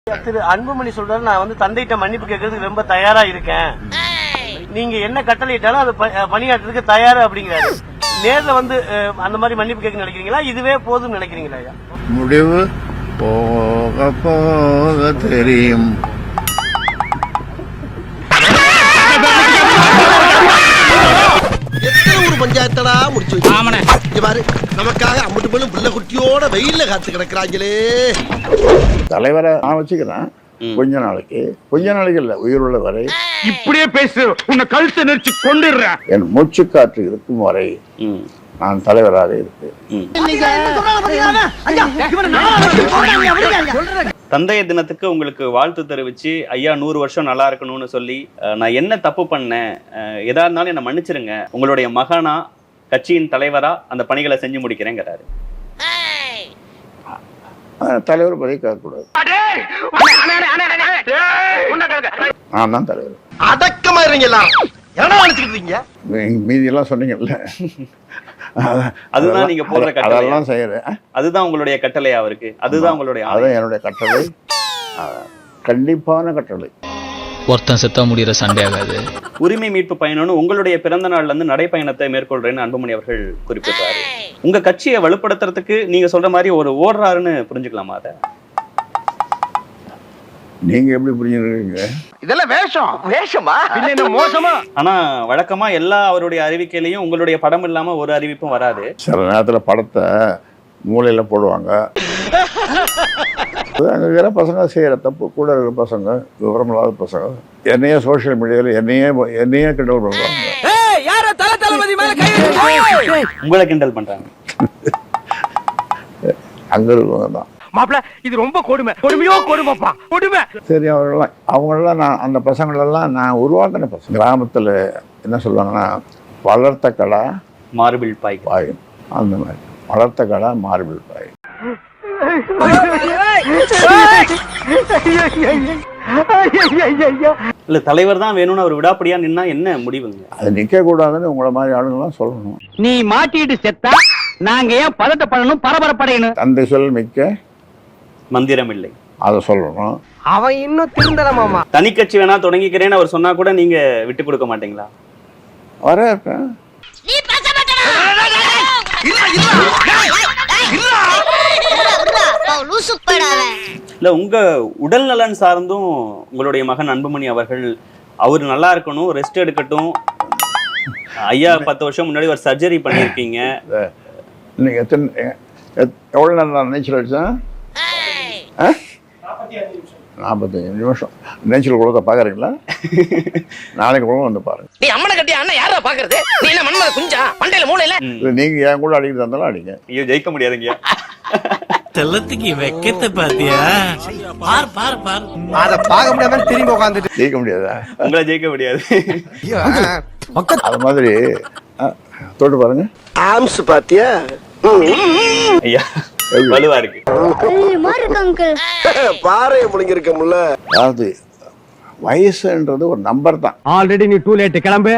திரு அன்புமணி சொல்றாரு, நான் வந்து தந்தையிட்ட மன்னிப்பு கேட்கறதுக்கு ரொம்ப தயாரா இருக்கேன், நீங்க என்ன கட்டளையிட்டாலும் அது பணியாற்றுறதுக்கு தயாரா அப்படிங்கிறாரு. நேர்ல வந்து அந்த மாதிரி மன்னிப்பு கேட்க நினைக்கிறீங்களா, இதுவே போதும் நினைக்கிறீங்களா? முடிவு போக போக தெரியும். பஞ்சாயத்தடா முடிச்சு பாரு, நமக்காக அம்பட்டு போலும் பிள்ளை குட்டியோட வெயில்ல காத்து கிடக்குறாங்களே. தலைவரை நான் வச்சுக்கிறேன் கொஞ்ச நாளைக்கு இல்ல, உயிருள்ள வரை இப்படியே பேசு, உன்னை கழுத்தை நெரிச்சு கொண்டுடுறேன். என் மூச்சு காற்று இருக்கும் வரை நான் தலைவராக இருப்பேன். தந்தைய தினத்துக்கு உங்களுக்கு வாழ்த்து தெரிவிச்சு, ஐயா 100 வருஷம் நல்லா இருக்கணும்னு சொல்லி, நான் என்ன தப்பு பண்ணேன், எதா இருந்தாலும் என்ன மன்னிச்சிருங்க, உங்களுடைய மகனா கட்சியின் தலைவரா அந்த பணிகளை செஞ்சு முடிக்கிறேங்கிறாரு. தலைவர் பதவி கேட்கக்கூடாது, நான் தான் தலைவர். அடக்கமா இருங்கல்ல, என்ன நினைச்சிட்டு இருக்கீங்க? மீதி எல்லாம் சொன்னீங்கல்ல, அதுதான் நீங்க போடுற கட்டளை, அதெல்லாம் செய்யறேன். அதுதான் உங்களுடைய கட்டளையா இருக்கு, அதுதான் உங்களுடைய, அதான் என்னுடைய கட்டளை, கண்டிப்பான கட்டளை. ஒருத்தன் செத்தா முடிகிற சண்டை ஆகாது. உரிமை மீட்பு பயணம்னு உங்களுடைய பிறந்த நாள்ல இருந்து நடைப்பயணத்தை மேற்கொள்றேன்னு அன்புமணி அவர்கள் குறிப்பிட்டாரு. உங்க கட்சியை வலுப்படுத்துறதுக்கு நீங்க சொல்ற மாதிரி ஒரு ஓடுறாருன்னு புரிஞ்சுக்கலாமா? அதை நீங்க எப்படி புரிஞ்சுருக்கீங்க? இதெல்லாம் வேஷமா இல்ல மோசமா? ஆனா வழக்கமா எல்லா அவருடைய அறிவிக்கையிலையும் உங்களுடைய படம் இல்லாம ஒரு அறிவிப்பும் வராது. சில நேரத்துல படத்தை மூளையில போடுவாங்க, அங்க இருக்கிற பசங்க செய்யற தப்பு, கூட இருக்கிற பசங்க, விவரம் இல்லாத பசங்க என்னையே சோசியல் மீடியால என்னையே கிண்டல் பண்றாங்க. உங்களை கிண்டல் பண்றாங்க. அங்க இருக்கவங்க தான் மாப்பிள்ள, இது ரொம்ப கொடுமைப்பா, கொடுமை. சரி, அவங்களெல்லாம் நான் அந்த பசங்களெல்லாம் நான் உருவாக்கின பசங்க. கிராமத்துல என்ன சொல்லுவாங்கன்னா, வளர்த்த கடா மார்பிள் பாயும், அந்த மாதிரி வளர்த்த கடா மார்பிள் பாயும். இல்ல தலைவர் தான் வேணும்னு அவர் விடாப்படியா நின்னா என்ன முடிவுங்க? அது நிக்க கூடாதுன்னு உங்களை மாதிரி ஆளுங்கெல்லாம் சொல்லணும். நீ மாட்டிட்டு செத்தா நாங்க ஏன் பதட்டப்படணும், பரபரப்படையணும்? தந்தை சொல் மிக்க மந்திரம் இல்லை, அதை சொல்லணும். அவன் இன்னும் திருந்தலமாமா. தனி கட்சி வேணா தொடங்கிக்கிறேன்னு அவர் சொன்னா கூட நீங்க விட்டு கொடுக்க மாட்டீங்களா? வர இருப்பேன். இல்ல உங்க உடல் நலன் சார்ந்தும் உங்களுடைய மகன் அன்புமணி அவர்கள் அவர் நல்லா இருக்கணும், ரெஸ்ட் எடுக்கட்டும். ஐயா 10 வருஷம் முன்னாடி ஒரு சர்ஜரி பண்ணியிருக்கீங்க. நீங்க எவ்வளவு நேரம் நீச்சல் அடிச்சேன்? 45 நிமிஷம் நீச்சல் குளத்தை பாக்குறீங்களா? நாளைக்கு கூட வந்து பாருங்க. நீ அம்மனை கட்டி அண்ணன் யாரா பாக்குறது? நீ என்ன மண்மல குஞ்சா மண்டையில மூளையில? நீங்க என் கூட அடிக்கிறது இருந்தாலும் அடிங்க. ஐயோ, ஜெயிக்க முடியாதுங்க. செல்லத்துக்கு வெக்கத்தை பாத்தியா? பார் அத பாக்க முடியாம திரும்பி உட்கார்ந்துட்டு ஜெயிக்க முடியாதா? உங்களை ஜெயிக்க முடியாது. அது மாதிரி தொட்டு பாருங்க. ஆம்ஸ் பாத்தியா? ஐயா வலுவா இருக்கு. பாறை முழுங்கிருக்கமுல்ல. அதாவது வயசுன்றது ஒரு நம்பர் தான். ஆல்ரெடி நீ டூ லேட், கிளம்பு.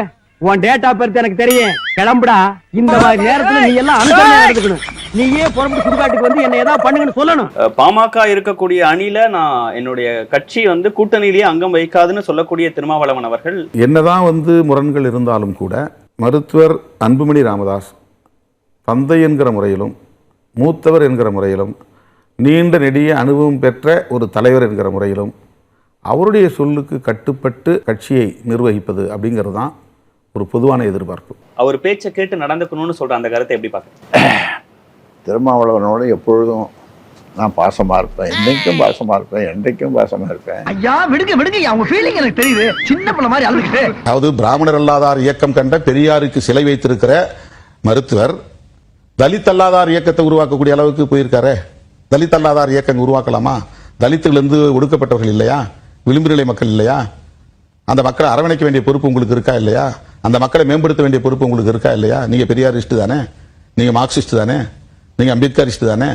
உன் டேட்டா பத்தி எனக்கு தெரியும், கிளம்புடா. இந்த மாதிரி நேரத்துல நீ எல்லாம் அனுசரணை எடுத்துக்கணும். நீயே புறப்பட்டு சுடுகாட்டுக்கு வந்து என்ன ஏதாவது பண்ணுங்கன்னு சொல்லணும். பாமக இருக்கக்கூடிய அணில நான் என்னுடைய கட்சி வந்து கூட்டணியிலேயே அங்கம் வைக்காதுன்னு சொல்லக்கூடிய திருமாவளவன் அவர்கள், என்னதான் வந்து முரண்கள் இருந்தாலும் கூட மருத்துவர் அன்புமணி ராமதாஸ் தந்தை என்கிற முறையிலும் மூத்தவர் என்கிற முறையிலும் நீண்ட நெடிய அனுபவம் பெற்ற ஒரு தலைவர் என்கிற முறையிலும் அவருடைய சொல்லுக்கு கட்டுப்பட்டு கட்சியை நிர்வகிப்பது அப்படிங்கிறது தான் ஒரு பொதுவான எதிர்பார்ப்பு. அவர் பேச்சை கேட்டு நடந்துக்கணும்னு சொல்ற அந்த கருத்தை எப்படி பார்க்குறீங்க? திருமாவளவனோட எப்பொழுதும் நான் பாசமா இருப்பேன், என்னைக்கும் பாசமா இருப்பேன், என்றைக்கும் பாசமா இருப்பேன். ஐயா விடுங்க, அவங்க ஃபீலிங் எனக்கு தெரியுது. சின்ன பிள்ளை மாதிரி அழுதுகிட்டு. அதாவது பிராமணர் அல்லாதார் இயக்கம் கண்ட பெரியாருக்கு சிலை வைத்திருக்கிற மருத்துவர் தலித் அல்லாதார் இயக்கத்தை உருவாக்கக்கூடிய அளவுக்கு போயிருக்காரு. தலித் அல்லாதார் இயக்கம் உருவாக்கலாமா? தலித்துகளிலிருந்து ஒடுக்கப்பட்டவர்கள் இல்லையா? விளிம்பு நிலை மக்கள் இல்லையா? அந்த மக்களை அரவணைக்க வேண்டிய பொறுப்பு உங்களுக்கு இருக்கா இல்லையா? அந்த மக்களை மேம்படுத்த வேண்டிய பொறுப்பு உங்களுக்கு இருக்கா இல்லையா? நீங்க பெரியாரிஸ்ட் தானே, நீங்க மார்க்சிஸ்ட் தானே, நீங்க அம்பேத்கரிஸ்ட் தானே.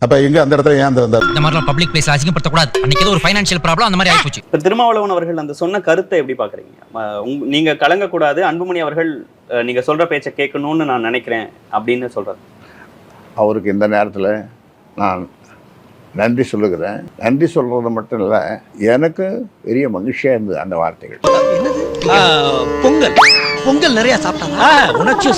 அப்ப எங்க அந்த இடத்துல ஏன் அந்த மாதிரி பப்ளிக் பிளேஸ் அசிங்கப்படுத்த கூடாது? அன்னைக்கு ஏதோ ஒரு ஃபைனான்சியல் ப்ராப்ளம் அந்த மாதிரி ஆயிப்போச்சு. திருமாவளவன் அவர்கள் அந்த சொன்ன கருத்தை எப்படி பாக்குறீங்க? நீங்க கலங்க கூடாது, அன்புமணி அவர்கள் நீங்க சொல்ற பேச்சை கேட்கணும்னு நான் நினைக்கிறேன் அப்படின்னு சொல்றாரு. அவருக்கு இந்த நேரத்தில் நான் நன்றி சொல்லுகிறேன். நன்றி சொல்றது மட்டும் இல்லை, எனக்கு பெரிய மகிழ்ச்சியாக இருந்தது அந்த வார்த்தைகள். பொங்கல் பொங்கல் நிறைய சாப்பிட்டாங்க, உணர்ச்சி.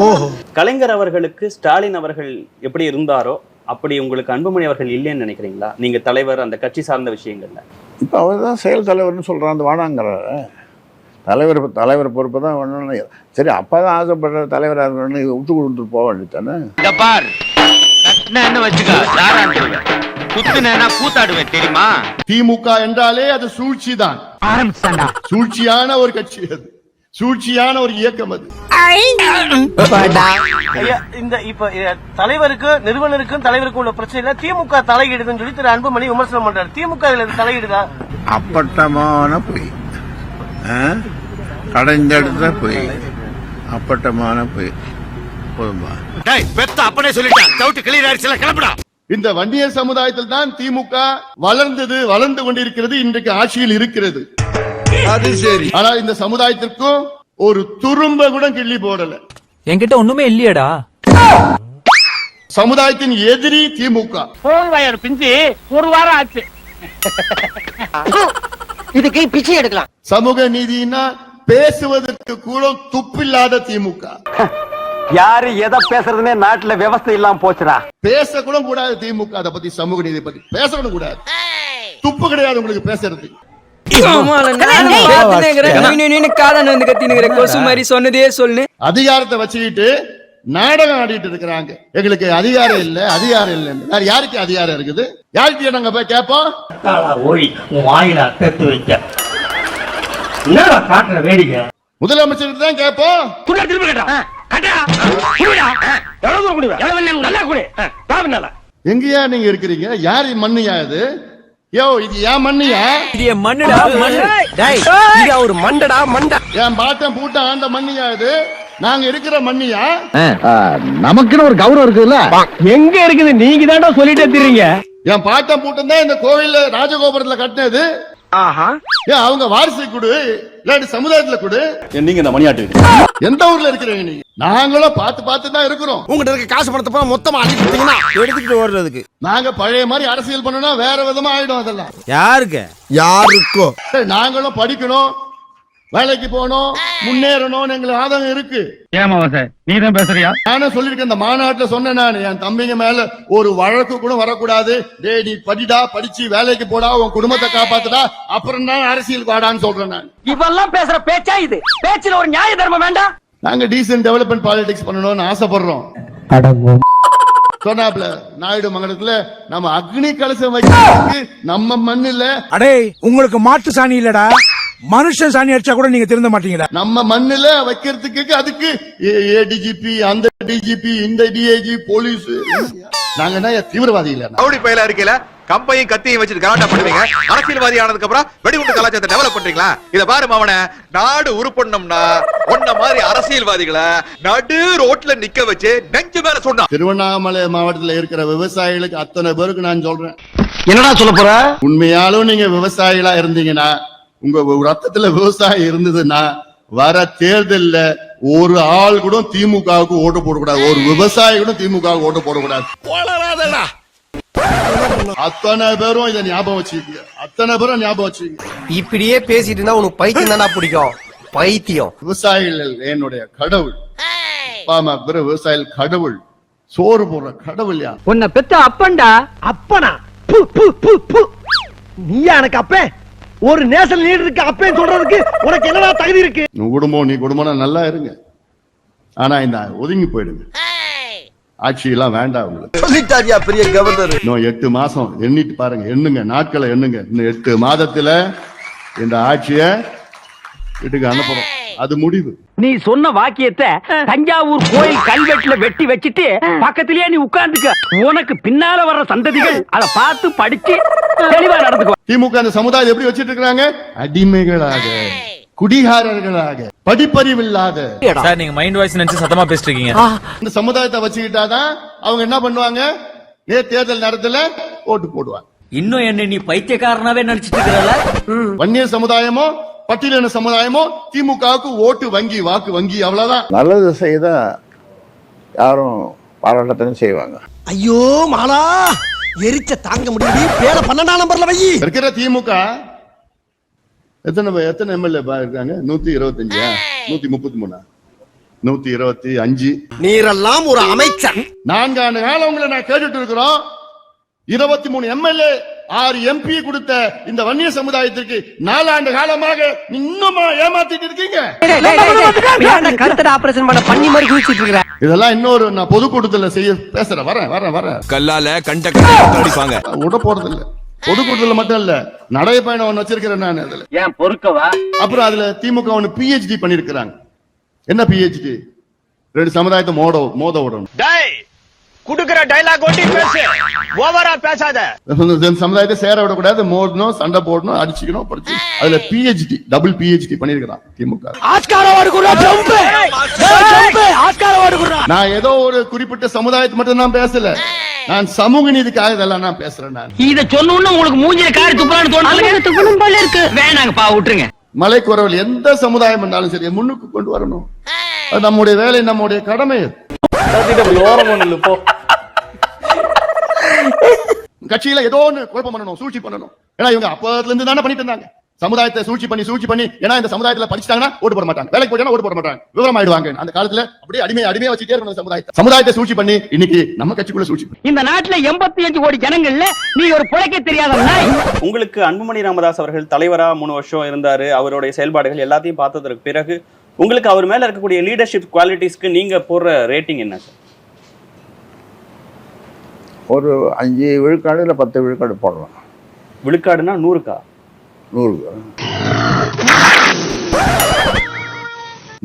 ஓஹோ. கலைஞர் அவர்களுக்கு ஸ்டாலின் அவர்கள் எப்படி இருந்தாரோ அப்படி உங்களுக்கு அன்புமணி அவர்கள் இல்லைன்னு நினைக்கிறீங்களா? நீங்க தலைவர், அந்த கட்சி சார்ந்த விஷயங்கள்ல. இப்போ அவர் தான் செயல் தலைவர்னு சொல்கிறான், அந்த வாடாங்கிறாரு. தலைவர் பொறுப்பு தான் வேணும்னு. சரி, அப்போ தான் ஆசைப்படுற தலைவராக இருக்கணும்னு விட்டு கொடுத்துட்டு போக வேண்டியதானே. என்ன வச்சுக்க கூத்தாடுவேன் தெரியுமா? திமுக என்றாலே அது சூழ்ச்சி தான். சூழ்ச்சியான ஒரு கட்சி, அது சூழ்ச்சியான ஒரு இயக்கம். அது ஐயா, இந்த இப்ப தலைவருக்கு, நிறுவனருக்கும் தலைவருக்கும் உள்ள பிரச்சனை திமுக தலையிடுதுன்னு சொல்லி திரு அன்புமணி விமர்சனம் பண்றாரு. திமுக இதுல தலையிடுதா? அப்பட்டமான பொய், கடைஞ்செடுத்த பொய், அப்பட்டமான பொய். போதுமா? பெத்த அப்பனே சொல்லிட்டான். டவுட் கிளியர் ஆயிடுச்சுல, கிளம்புடா. இந்த வன்னியர் சமுதாயத்தில் தான் திமுக வளர்ந்தது, வளர்ந்து கொண்டிருக்கிறது, இன்றைக்கு ஆட்சியில் இருக்கிறது. அது சரி. ஆனா இந்த சமுதாயத்திற்கும் ஒரு துரும்ப கூட கிள்ளி போடல. என்கிட்ட ஒண்ணுமே இல்லையடா. சமுதாயத்தின் எதிரி திமுக. பிஞ்சு ஒரு வாரம் ஆச்சு. இதுக்கு பிச்சை எடுக்கலாம். சமூக நீதினா பேசுவதற்கு கூட துப்பில்லாத திமுக. யாரு எதை பேசுறதுன்னே நாட்டுல விவசாயம் இல்லாம போச்சுடா. பேச கூட கூடாது திமுக. அதை பத்தி, சமூக நீதி பத்தி பேசக்கூட கூடாது. துப்பு கிடையாது உங்களுக்கு பேசுறது. அதிகாரத்தை வச்சுக்கிட்டு நாடகம் ஆடிட்டு இருக்கிறாங்க. எங்களுக்கு அதிகாரம் இல்ல, அதிகாரம் இல்ல. யாருக்கு அதிகாரம் இருக்குது? யாருக்கு நாங்க போய் கேட்போம்? முதலமைச்சருக்கு தான் கேட்போம். எங்கயா நீங்க இருக்கிறீங்க? யாரு மண்ணியா இது? யோ, இது ஏன் மண்ணியா? இது மண்ணுடா, இது ஒரு மண்டடா, மண்டா. என் பாட்டம் பூட்ட ஆண்ட மண்ணியா இது? நாங்க இருக்கிற மண்ணியா? நமக்குன்னு ஒரு கௌரவம் இருக்குல்ல. எங்க இருக்குது? நீங்க தான்டா சொல்லிட்டே தெரியுங்க. என் பாட்டம் பூட்டம் தான் இந்த கோவில்ல ராஜகோபுரத்துல கட்டினது. அவங்க வாரிசு கொடு, இல்லாட்டி சமுதாயத்துல கொடு. நீங்க இந்த மணியாட்டு எந்த ஊர்ல இருக்கிறீங்க நீங்க? நாங்களும் பார்த்து தான் இருக்கிறோம். உங்ககிட்ட இருக்க காசு பணத்தை போல மொத்தமா அடிக்கிட்டீங்கன்னா எடுத்துக்கிட்டு ஓடுறதுக்கு. நாங்க பழைய மாதிரி அரசியல் பண்ணனா வேற விதமா ஆயிடும். அதெல்லாம் யாருக்கு? யாருக்கோ. நாங்களும் படிக்கணும், வேலைக்கு போகணும், முன்னேறணும், எங்களுக்கு ஆதங்கம் இருக்கு. ஏமா சார், நீ தான் பேசுறியா? நானே சொல்லிருக்கேன், இந்த மாநாட்டுல சொன்னேன் நான், என் தம்பிங்க மேல ஒரு வழக்கு கூட வரக்கூடாது. டேய், நீ படிடா, படிச்சு வேலைக்கு போடா, உன் குடும்பத்தை காப்பாத்துடா, அப்புறம் தான் அரசியல் வாடான்னு சொல்றேன் நான். இவெல்லாம் பேசுற பேச்சா இது? பேச்சுல ஒரு நியாய தர்மம் வேண்டாம். நாங்க டீசன்ட் டெவலப்மெண்ட் பாலிடிக்ஸ் பண்ணணும்னு ஆசைப்படுறோம். சொன்னாப்ல நாயுடு மங்கலத்துல நம்ம அக்னி கலசம் வைக்கிறதுக்கு நம்ம மண்ணுல. அடே, உங்களுக்கு மாட்டு சாணி இல்லடா, மனுஷன் சாணி அடிச்சா கூட நீங்க திருந்த மாட்டீங்களா? நம்ம மண்ணுல வைக்கிறதுக்கு அதுக்கு ஏடிஜிபி, அந்த டிஜிபி, இந்த டிஐஜி, போலீஸ். நாங்க என்ன தீவிரவாதி இல்ல? ரவுடி பயில இருக்கல கம்பையும் கத்தியும் வச்சுட்டு கலாட்டா பண்ணுவீங்க. அரசியல்வாதி ஆனதுக்கு அப்புறம் வெடிகுண்டு கலாச்சாரத்தை டெவலப் பண்றீங்களா? இத பாரு அவன, நாடு உருப்படணும்னா ஒன்ன மாதிரி அரசியல்வாதிகளை நடு ரோட்ல நிக்க வச்சு நெஞ்சு மேல சொன்னா. திருவண்ணாமலை மாவட்டத்துல இருக்கிற விவசாயிகளுக்கு அத்தனை பேருக்கு நான் சொல்றேன், என்னடா சொல்ல போற? உண்மையாலும் நீங்க விவசாயிகளா இருந்தீங்கன்னா, உங்க ரத்தத்துல விவசாயம் இருந்ததுன்னா, வர தேர்தல்ல ஒரு ஆள் கூட திமுகவுக்கு ஓட்டு போடக்கூடாது, ஒரு விவசாயி கூட திமுகவுக்கு ஓட்டு போடக்கூடாது. அத்தனை பேரும் இதை ஞாபகம் வச்சுக்கீங்க, அத்தனை பேரும் ஞாபகம் வச்சுக்கீங்க. இப்படியே பேசிட்டு இருந்தா உனக்கு பைத்தியம் தானா பிடிக்கும்? பைத்தியம். விவசாயிகள் என்னுடைய கடவுள். விவசாயிகள் கடவுள், சோறு போடுற கடவுள். யார்? உன்னை பெத்த அப்பன்டா. அப்பனா? நீயா எனக்கு அப்ப? ஒரு நேஷனல் லீடர் இருக்கு அப்பேன்னு சொல்றதுக்கு உனக்கு என்னடா தகுதி இருக்கு? நீ குடும்பம் நல்லா இருங்க, ஆனா இந்த ஒதுங்கி போயிடுங்க. ஆட்சி எல்லாம் வேண்டாம் உங்களுக்கு. பெரிய கவர்னர். இன்னும் 8 மாசம் எண்ணிட்டு பாருங்க, எண்ணுங்க, நாட்களை எண்ணுங்க. இன்னும் 8 மாதத்துல இந்த ஆட்சிய வீட்டுக்கு அனுப்புறோம். அது முடிவு. நீ சொன்ன வாக்கியத்தை தஞ்சாவூர் கோயில் கல்வெட்டுல வெட்டி வச்சிட்டு பக்கத்திலேயே நீ உட்கார்ந்துக்க. உனக்கு பின்னால வர்ற சந்ததிகள் அதை பார்த்து படிச்சு தெளிவா நடந்துக்குவா. திமுக அந்த சமுதாயம் எப்படி வச்சிட்டு இருக்காங்க? அடிமைகளாக, குடிகாரர்களாக, படிப்பறிவில்லாத. சார், நீங்க மைண்ட் வாய்ஸ் நினைச்சு சத்தமா பேசிட்டு இருக்கீங்க. இந்த சமுதாயத்தை வச்சுக்கிட்டாதான் அவங்க என்ன பண்ணுவாங்க? தேர்தல் நேரத்துல ஓட்டு போடுவாங்க. இன்னும் என்ன நீ பைத்தியக்காரனாவே நினைச்சிட்டு இருக்கல? வன்னியர் சமுதாயமோ பட்டியலின சமுதாயமோ திமுகவுக்கு ஓட்டு வங்கி, வாக்கு வங்கி, அவ்வளவுதான். நல்லது செய்தா யாரும் பாராட்டத்தையும் செய்வாங்க. ஐயோ மாலா, எரிச்ச தாங்க முடியல பேர 12ஆம் நம்பர்ல வை. இருக்கிற திமுக எத்தனை எம்எல்ஏ இருக்காங்க? 125, 133, 125. நீரெல்லாம் ஒரு அமைச்சர். 4 ஆண்டு காலம் உங்களை நான் கேட்டுட்டு இருக்கிறோம். 23 எம்எல்ஏ 6 எம்பி கொடுத்த இந்த வன்னிய சமுதாயத்திற்கு 4 ஆண்டு காலமாக இன்னுமா ஏமாத்திட்டு இருக்கீங்க? கருத்தட ஆபரேஷன் பண்ண பண்ணி மாதிரி குதிச்சிட்டு இருக்கற. இதெல்லாம் இன்னொரு நான் பொதுக்கூட்டத்துல பேசுறேன். வரேன். கல்லால கண்ட அடிப்பாங்க. விட போறது இல்ல. பொதுக்கூட்டத்துல மட்டும் இல்ல, நடைபயணம் ஒண்ணு வச்சிருக்கிறேன் நான். அதுல ஏன் பொறுக்கவா? அப்புறம் அதுல திமுக ஒண்ணு PhD பண்ணிருக்கிறாங்க. என்ன PhD? 2 சமுதாயத்தை மோத விடணும். குடுக்குற டைலாக் ஒட்டி பேசு, ஓவரா பேசாத. சமுதாயத்தை சேர விடக்கூடாது, மோதணும், சண்டை போடணும், அடிச்சுக்கணும், படிச்சு அதுல PhD, டபுள் PhD பண்ணிருக்கிறான் திமுக. நான் ஏதோ ஒரு குறிப்பிட்ட சமுதாயத்தை மட்டும் நான் பேசல, நான் சமூக நீதிக்காக இதெல்லாம் நான் பேசுறேன். நான் இத சொன்னோன்னு உங்களுக்கு மூஞ்சில காரி துப்புறான்னு தோணுது போல இருக்கு. வேணாங்கப்பா, விட்டுருங்க. மலைக்குறவர்கள் எந்த சமுதாயம் இருந்தாலும் சரி முன்னுக்கு கொண்டு வரணும். அது நம்முடைய வேலை, நம்முடைய கடமை. கட்சியில ஏதோ ஒண்ணு குழப்பம் பண்ணணும், சூழ்ச்சி பண்ணணும். ஏன்னா இவங்க அப்பத்துல இருந்து தானே பண்ணிட்டு இருந்தாங்க. சமுதாயத்தை சூழ்ச்சி பண்ணி ஏன்னா இந்த சமுதாயத்துல படிச்சிட்டாங்கன்னா ஓட்டு போட மாட்டாங்க, வேலைக்கு போயிட்டா ஓட்டு போட மாட்டாங்க, விவரம் ஆயிடுவாங்க. அந்த காலத்துல அப்படியே அடிமையா வச்சுட்டே இருக்கணும் சமுதாயத்தை சூழ்ச்சி பண்ணி. இன்னைக்கு நம்ம கட்சிக்குள்ள சூழ்ச்சி. இந்த நாட்டுல 85 கோடி ஜனங்கள்ல நீ ஒரு புழைக்க தெரியாத நாய். உங்களுக்கு அன்புமணி ராமதாஸ் அவர்கள் தலைவரா 3 வருஷம் இருந்தாரு. அவருடைய செயல்பாடுகள் எல்லாத்தையும் பார்த்ததற்கு பிறகு உங்களுக்கு அவர் மேல இருக்கக்கூடிய லீடர்ஷிப் குவாலிட்டிஸ்க்கு நீங்க போடுற ரேட்டிங் என்ன சார்? ஒரு 5 விழுக்காடு இல்லை 10 விழுக்காடு போடலாம். விழுக்காடுனா 100க்கா? 100.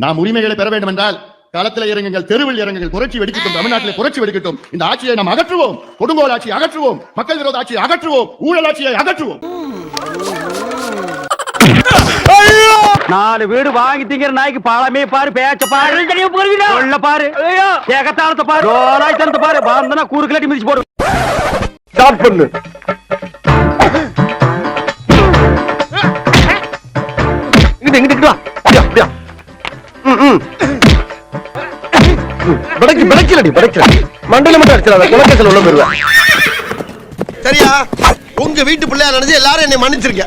நாம் உரிமைகளை பெற வேண்டும் என்றால் களத்தில் இறங்குங்கள், தெருவில் இறங்குங்கள், புரட்சி வெடிக்கட்டும், தமிழ்நாட்டில் புரட்சி வெடிக்கட்டும். இந்த ஆட்சியை நாம் அகற்றுவோம், கொடுங்கோல் ஆட்சியை அகற்றுவோம், மக்கள் விரோத ஆட்சியை அகற்றுவோம், ஊழல் ஆட்சியை அகற்றுவோம். 4 வீடு வாங்கி திங்கிற நாய்க்கு பாலமே பாரு, பேச்ச பாரு, சொல்ல பாரு, ஏகத்தாளத்தை பாரு, ஜோலாய்த்தனத்தை பாரு, பாந்தனா கூறு கிளட்டி மிதிச்சு போடு. ஸ்டார்ட் பண்ணு. இங்கிட்டு வா. அப்படியா? படைக்கல மண்டல மட்டும் அடிச்சிடாத, குலக்கேசல் உள்ள போயிருவேன். சரியா? உங்க வீட்டு பிள்ளையா நினைச்சு எல்லாரும் என்னை மன்னிச்சிருக்க.